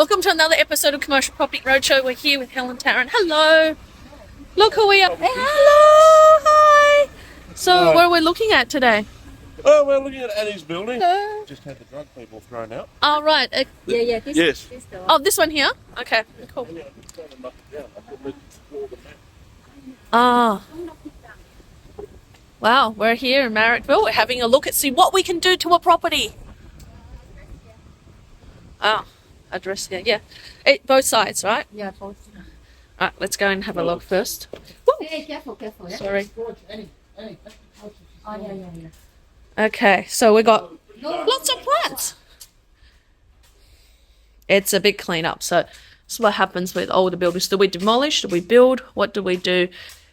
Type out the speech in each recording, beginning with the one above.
Welcome to another episode of Commercial Property Roadshow. We're here with Helen Tarrant. Hello. Look who we are. Hey, hello. Hi. So what are we looking at today? Oh, we're looking at Annie's building. Hello. Just had the drug people thrown out. Oh, right. Yes. This one here? Okay, cool. Ah. Wow, we're here in Marrickville. We're having a look at see what we can do to a property. Oh, address here. Yeah. Both sides, right? Yeah, both. All right, let's go and have a look first. Hey, careful, yeah. Sorry. Oh, yeah. Okay, so we got lots of plants. It's a big cleanup. So this is what happens with older buildings. Do we demolish? Do we build? What do we do?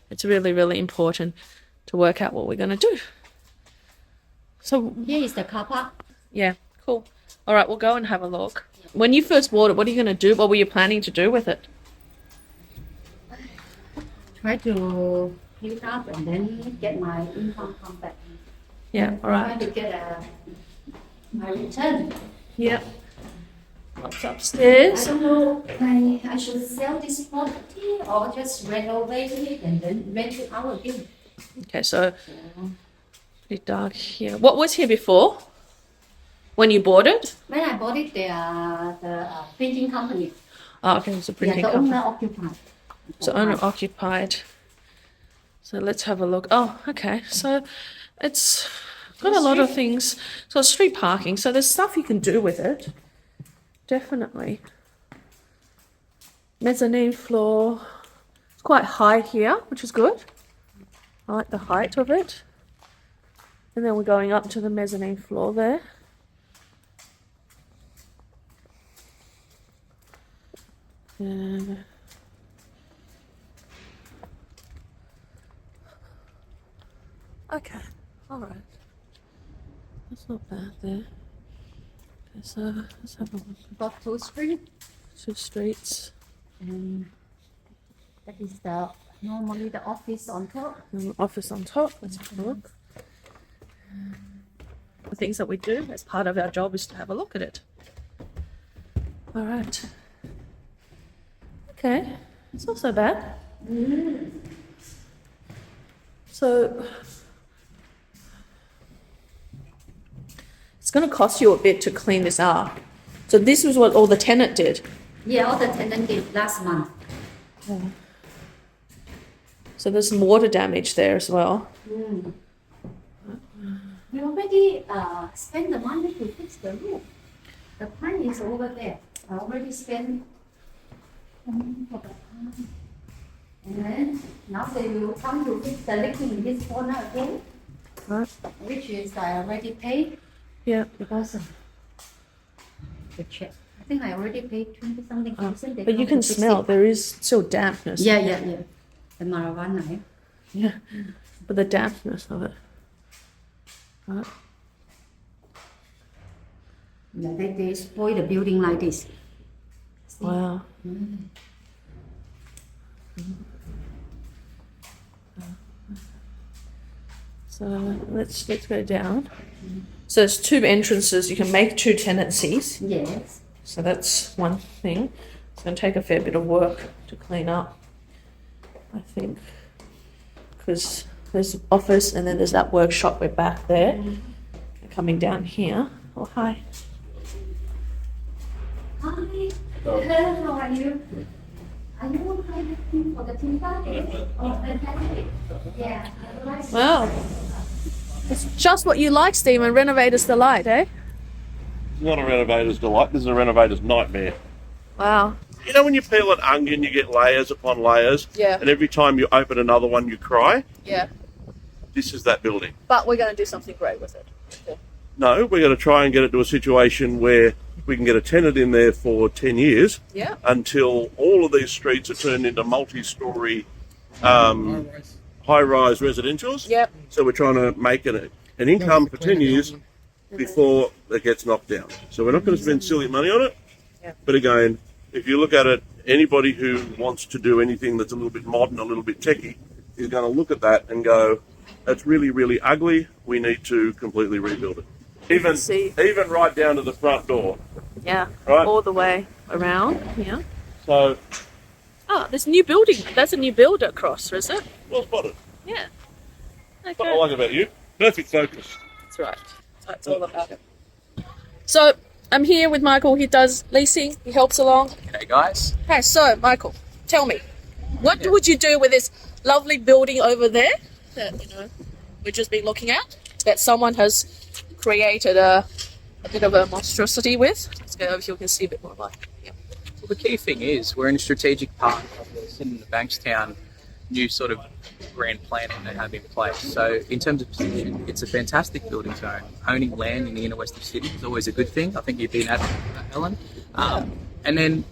It's really, really important to work out what we're going to do. So Here is the car park. yeah, cool. All right, we'll go and have a look. When you first bought it, what are you going to do? What were you planning to do with it? Try to clean up and then get my income come back. Yeah, all Try right. to get my return. Yep. What's I upstairs? don't know, I should sell this property or just renovate it and then rent it out again. Okay, so pretty dark here. What was here before? When you bought it? When I bought it, they are the printing company. Oh, okay, it's a Yeah, printing the company. owner occupied. So owner occupied. So let's have a look. Oh, okay. So it's got a lot of things. So street parking. So there's stuff you can do with it. Definitely. Mezzanine floor. It's quite high here, which is good. I like the height of it. And then we're going up to the mezzanine floor there. And okay, all right. That's not bad there. Okay, so let's have a look. Got 2 streets. 2 streets. And that is normally the office on top. And office on top. Let's have a look. The things that we do as part of our job is to have a look at it. All right. Okay, it's not so bad. So it's going to cost you a bit to clean this up. So this was what all the tenant did. Yeah, all the tenant did last month. So there's some water damage there as well. We already spent the money to fix the roof. The plan is over there. I already spent money for the plan. And then now they will come to fix the leaking in this corner again, Right. which is I already paid Yeah. because of the check. I think I already paid 20 something thousand. They But you come can to fix smell it. there is still dampness. Yeah. The marijuana. Yeah. Yeah. But the dampness of it. Right. Yeah, they spoil the building like this. See? Wow. So let's go down. So there's 2 entrances. You can make 2 tenancies. Yes. So that's one thing. It's going to take a fair bit of work to clean up, I think, because there's office and then there's that workshop. We're back there. Coming down here. Oh, hi. Hi. Hello, how are you? Are you looking for the timber? Oh, fantastic. Yeah. Otherwise, Wow. It's just what you like, Steve, and renovators delight, eh? It's not a renovator's delight, this is a renovator's nightmare. Wow. You know when you peel an onion, you get layers upon layers? Yeah. And every time you open another one, you cry? Yeah. This is that building. But we're going to do something great with it. No, we're going to try and get it to a situation where we can get a tenant in there for 10 years Yeah. until all of these streets are turned into multi-storey high-rise residentials. Yep. So we're trying to make an income for 10 years before it gets knocked down. So we're not going to spend silly money on it. Yeah. But again, if you look at it, anybody who wants to do anything that's a little bit modern, a little bit techie, is going to look at that and go, that's really, really ugly. We need to completely rebuild it. Even right down to the front door. Yeah. Right. All the way around. Yeah. So, Oh, there's a new building. That's a new build across, is it? well spotted. Yeah. That's what I Okay. like about you. Perfect focus. That's right. That's all about it. So I'm here with Michael. He does leasing. He helps along. G'day guys. Okay, so Michael, tell me, what would you do with this lovely building over there that we've just been looking at? That someone has created a bit of a monstrosity with. Let's go over here. You can see a bit more of it. Yeah. Well, the key thing is we're in a strategic part of the Sydney, the Bankstown new sort of grand planning they have in place. So in terms of position, it's a fantastic building zone. Owning land in the inner west of Sydney is always a good thing. I think you've been at that, Helen. And then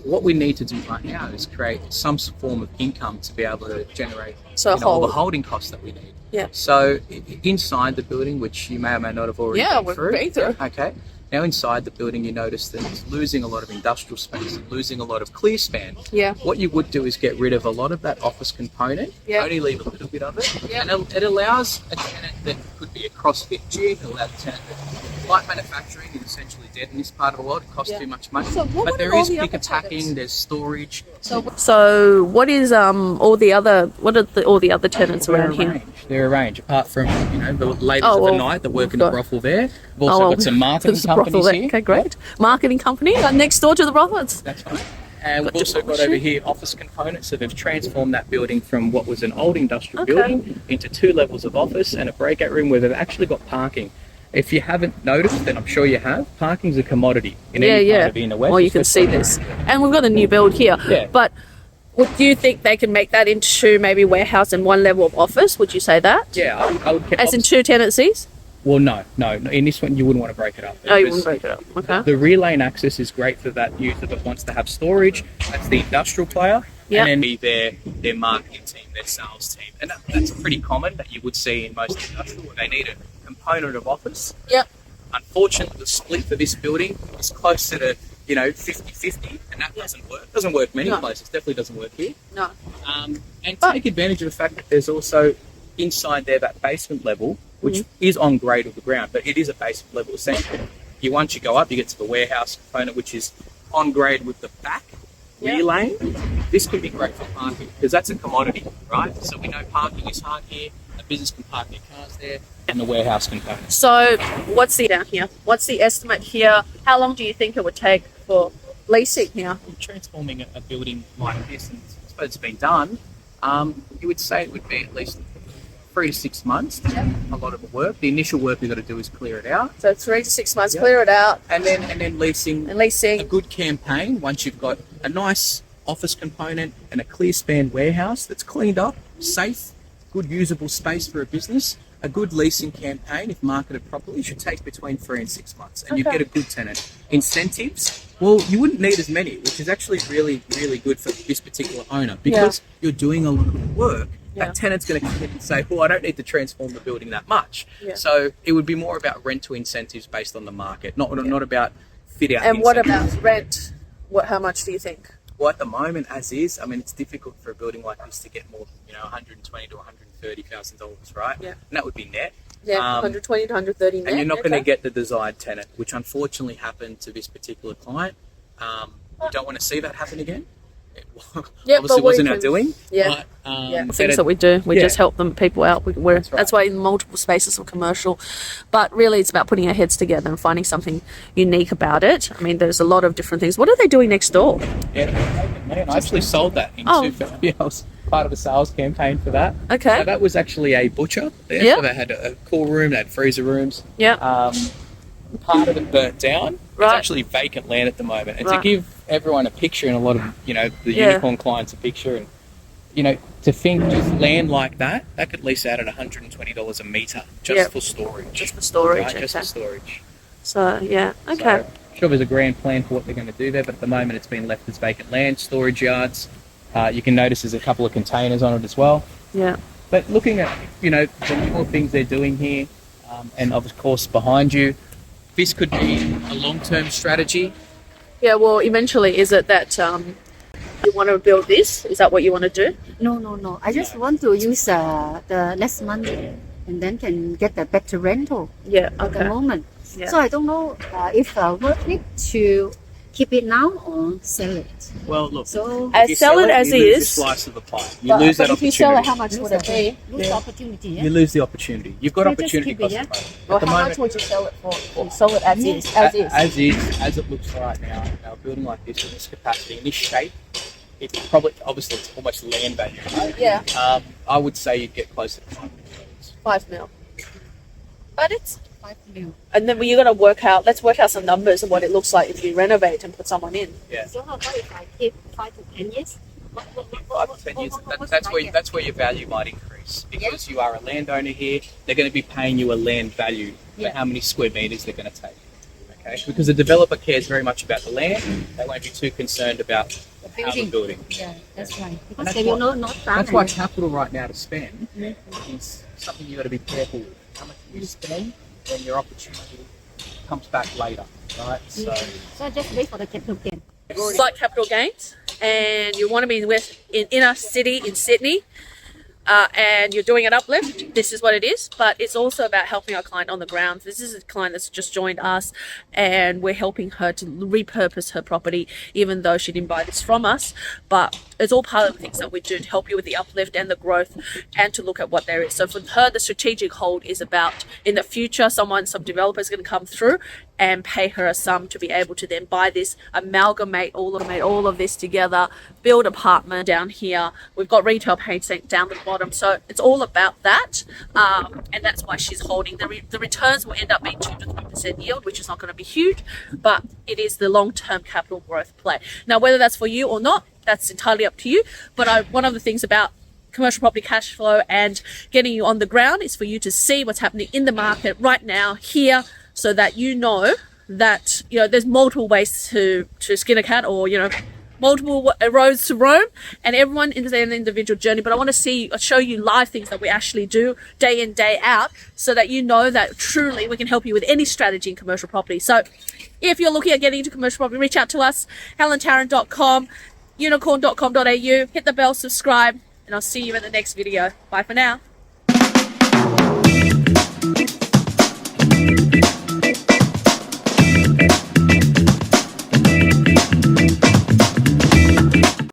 what we need to do right now is create some form of income to be able to generate all the holding costs that we need. Yeah. So inside the building, which you may or may not have already been through. We've been through. Okay. Now inside the building, you notice that it's losing a lot of industrial space, and losing a lot of clear span. Yeah. What you would do is get rid of a lot of that office component, only leave a little bit of it, and it allows a tenant that could be a CrossFit gym, it allows a tenant that light manufacturing is essentially dead in this part of the world. It costs too much money. So but there is pick and packing, there's storage. So what is all the other tenants around here? They're arranged. Apart from the ladies of the night that work in the brothel there, we've also got some marketing companies here. Okay, great. Marketing company next door to the brothels. That's right. And we've also got over here office components. So they've transformed that building from what was an old industrial building into 2 levels of office and a breakout room where they've actually got parking. If you haven't noticed, then I'm sure you have, parking's a commodity in any part of the inner west. Well, you can see this. And we've got a new build here. Yeah. But do you think they can make that into maybe warehouse and 1 level of office? Would you say that? Yeah, I would. As in 2 tenancies? Well, no. In this one, you wouldn't want to break it up. Oh, you wouldn't break it up. Okay. The rear lane access is great for that user that wants to have storage. That's the industrial player. Yep. And then be their marketing team, their sales team. And that's pretty common that you would see in most industrial where they need a component of office. Yep. Unfortunately, the split for this building is closer to 50-50, and that doesn't work. It doesn't work many places. Definitely doesn't work here. No. And take advantage of the fact that there's also inside there that basement level, which is on grade of the ground, but it is a basement level essentially. Once you go up, you get to the warehouse component, which is on grade with the back rear lane. This could be great for parking because that's a commodity, right? So we know parking is hard here. A business can park their cars there, and the warehouse component. So what's the down here? What's the estimate here? How long do you think it would take for leasing here? Transforming a building like this, and I suppose it's been done, you would say it would be at least 3 to 6 months. A lot of the work. The initial work we've got to do is clear it out. So 3 to 6 months, clear it out. And then leasing. And leasing. A good campaign, once you've got a nice office component and a clear span warehouse that's cleaned up, safe, good usable space for a business. A good leasing campaign, if marketed properly, should take between 3 and 6 months, and you get a good tenant. Incentives, well, you wouldn't need as many, which is actually really, really good for this particular owner because you're doing a lot of the work. That tenant's going to come in and say, "Well, I don't need to transform the building that much." So it would be more about rental incentives based on the market, not about fit out. And what about rent? How much do you think? Well, at the moment, as is, I mean, it's difficult for a building like this to get more than $120,000 to $130,000, right? Yeah. And that would be net. Yeah, 120 to 130 net. And you're not going to get the desired tenant, which unfortunately happened to this particular client. We don't want to see that happen again. It obviously wasn't our doing. Yeah. But, things that we do, we just help people out. That's why in multiple spaces are commercial, but really it's about putting our heads together and finding something unique about it. I mean, there's a lot of different things. What are they doing next door? Yeah, I actually sold that into February. I was part of a sales campaign for that. Okay. So that was actually a butcher there. Yeah. So they had a cool room, they had freezer rooms. Yeah. Part of it burnt down. Right. It's actually vacant land at the moment. And to give everyone a picture, and a lot of the unicorn clients a picture, and to think just land like that could lease out at $120 a metre just for storage. Just for storage. Right? Just for storage. So okay. So, I'm sure there's a grand plan for what they're going to do there, but at the moment it's been left as vacant land, storage yards. You can notice there's a couple of containers on it as well. Yeah. But looking at the more things they're doing here, and of course behind you, this could be a long-term strategy. Yeah, well, eventually, is it that you want to build this? Is that what you want to do? No. I just want to use the less money and then can get the better rental Yeah, at the moment. Yeah. So I don't know if worth it to keep it now or sell it. Well, look, So if you sell it as you lose is. your slice of the pie. You lose that if you sell it, opportunity. how much would it be? lose the opportunity. Yeah? You lose the opportunity. You've got So just opportunity keep it, cost yeah? of money. Well, At the how moment, much would you sell it for? You sell it as is. As is. as it looks right now, a building like this in this capacity, in this shape, it's probably obviously it's almost land value. Yeah. I would say you'd get closer to $5 million. $5 million. But it's, 5 million. and then you got to let's work out some numbers of what it looks like if you renovate and put someone in. Yeah. So how about if I keep 5 to 10 years? 5 to 10 years. What's That's my where guess? that's where your value might increase because you are a landowner here. They're going to be paying you a land value for Yeah. how many square meters they're going to take. Okay, because the developer cares very much about the land. They won't be too concerned about how the building. Yeah, that's right. And Because that's they will why- not That's why capital right now to spend is something you got to be careful with. How much you spend when your opportunity comes back later, right? So So just wait for the capital gain. Slight capital gains, and you want to be in inner city in Sydney, and you're doing an uplift, this is what it is. But it's also about helping our client on the ground. This is a client that's just joined us, and we're helping her to repurpose her property, even though she didn't buy this from us. But it's all part of the things that we do to help you with the uplift and the growth, and to look at what there is. So for her, the strategic hold is about in the future, some developer is going to come through and pay her a sum to be able to then buy this, amalgamate all of this together, build apartment down here. We've got retail painting down the bottom. So it's all about that. And that's why she's holding. The returns will end up being 2 to 3% yield, which is not going to be huge, but it is the long-term capital growth play. Now, whether that's for you or not, that's entirely up to you. But one of the things about commercial property cash flow and getting you on the ground is for you to see what's happening in the market right now here, so that you know that there's multiple ways to skin a cat, or multiple roads to roam, and everyone is an individual journey. But I want to show you live things that we actually do day in, day out, so that you know that truly we can help you with any strategy in commercial property. So if you're looking at getting into commercial property, reach out to us, helentarrant.com, unicorn.com.au, hit the bell, subscribe, and I'll see you in the next video. Bye for now.